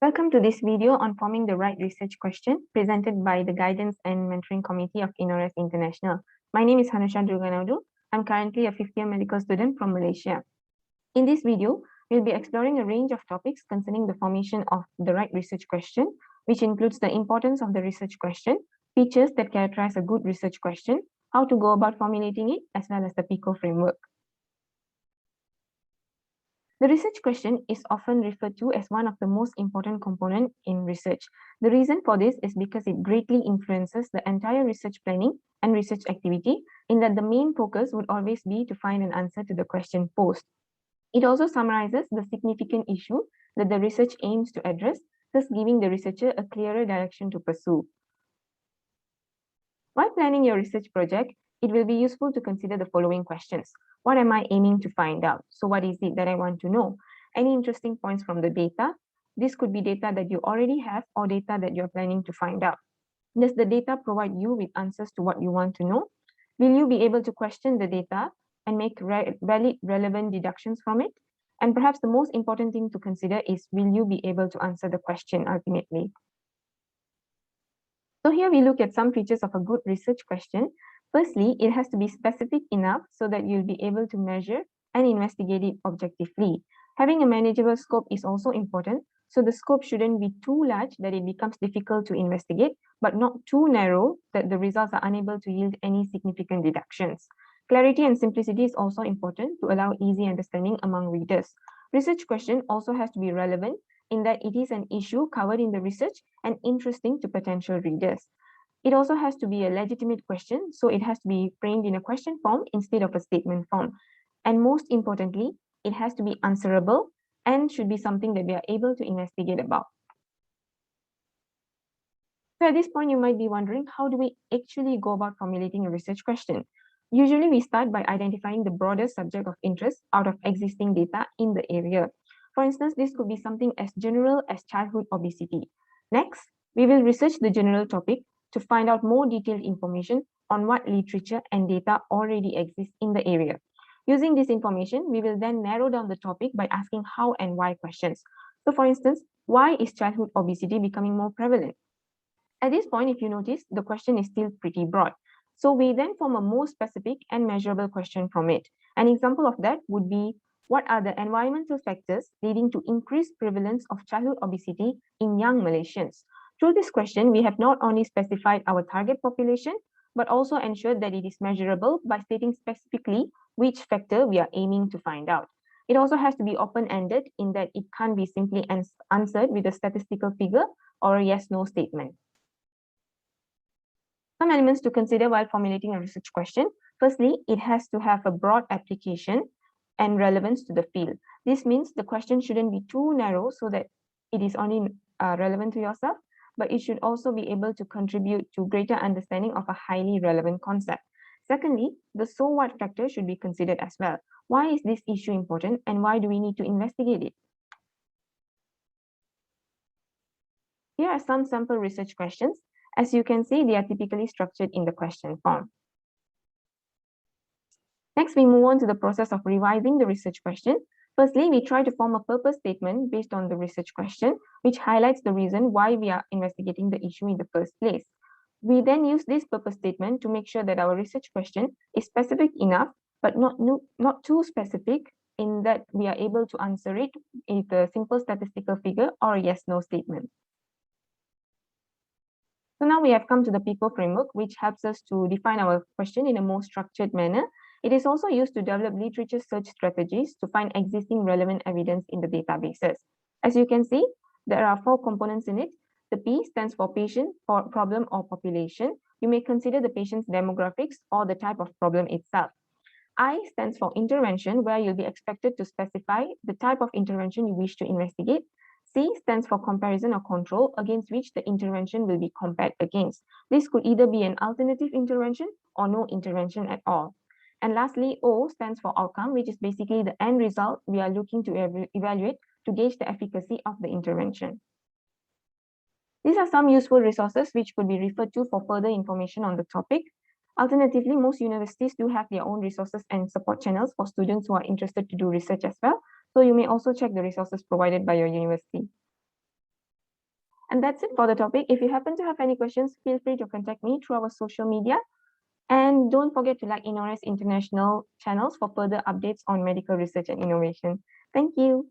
Welcome to this video on forming the right research question presented by the Guidance and Mentoring Committee of INORAS International. My name is Hanusha Durganaudu. I'm currently a fifth-year medical student from Malaysia. In this video, we'll be exploring a range of topics concerning the formation of the right research question, which includes the importance of the research question, features that characterize a good research question, how to go about formulating it, as well as the PICO framework. The research question is often referred to as one of the most important components in research. The reason for this is because it greatly influences the entire research planning and research activity, in that the main focus would always be to find an answer to the question posed. It also summarizes the significant issue that the research aims to address, thus giving the researcher a clearer direction to pursue. While planning your research project, it will be useful to consider the following questions. What am I aiming to find out? So what is it that I want to know? Any interesting points from the data? This could be data that you already have or data that you're planning to find out. Does the data provide you with answers to what you want to know? Will you be able to question the data and make valid, relevant deductions from it? And perhaps the most important thing to consider is, will you be able to answer the question ultimately? So here we look at some features of a good research question. Firstly, it has to be specific enough so that you'll be able to measure and investigate it objectively. Having a manageable scope is also important. So the scope shouldn't be too large that it becomes difficult to investigate, but not too narrow that the results are unable to yield any significant deductions. Clarity and simplicity is also important to allow easy understanding among readers. Research question also has to be relevant in that it is an issue covered in the research and interesting to potential readers. It also has to be a legitimate question, so it has to be framed in a question form instead of a statement form. And most importantly, it has to be answerable and should be something that we are able to investigate about. So at this point, you might be wondering, how do we actually go about formulating a research question? Usually, we start by identifying the broader subject of interest out of existing data in the area. For instance, this could be something as general as childhood obesity. Next, we will research the general topic to find out more detailed information on what literature and data already exists in the area. Using this information, we will then narrow down the topic by asking how and why questions. So for instance, why is childhood obesity becoming more prevalent? At this point, if you notice, the question is still pretty broad. So we then form a more specific and measurable question from it. An example of that would be, what are the environmental factors leading to increased prevalence of childhood obesity in young Malaysians? Through this question, we have not only specified our target population, but also ensured that it is measurable by stating specifically which factor we are aiming to find out. It also has to be open-ended in that it can't be simply answered with a statistical figure or a yes-no statement. Some elements to consider while formulating a research question. Firstly, it has to have a broad application and relevance to the field. This means the question shouldn't be too narrow so that it is only relevant to yourself, but it should also be able to contribute to greater understanding of a highly relevant concept. Secondly, the so what factor should be considered as well. Why is this issue important and why do we need to investigate it? Here are some sample research questions. As you can see, they are typically structured in the question form. Next, we move on to the process of revising the research question. Firstly, we try to form a purpose statement based on the research question, which highlights the reason why we are investigating the issue in the first place. We then use this purpose statement to make sure that our research question is specific enough, but not too specific in that we are able to answer it with a simple statistical figure or a yes-no statement. So now we have come to the PICO framework, which helps us to define our question in a more structured manner. It is also used to develop literature search strategies to find existing relevant evidence in the databases. As you can see, there are 4 components in it. The P stands for patient, for problem, or population. You may consider the patient's demographics or the type of problem itself. I stands for intervention, where you'll be expected to specify the type of intervention you wish to investigate. C stands for comparison or control, against which the intervention will be compared against. This could either be an alternative intervention or no intervention at all. And lastly, O stands for outcome, which is basically the end result we are looking to evaluate to gauge the efficacy of the intervention. These are some useful resources which could be referred to for further information on the topic. Alternatively, most universities do have their own resources and support channels for students who are interested to do research as well. So you may also check the resources provided by your university. And that's it for the topic. If you happen to have any questions, feel free to contact me through our social media. And don't forget to like INORES International channels for further updates on medical research and innovation. Thank you.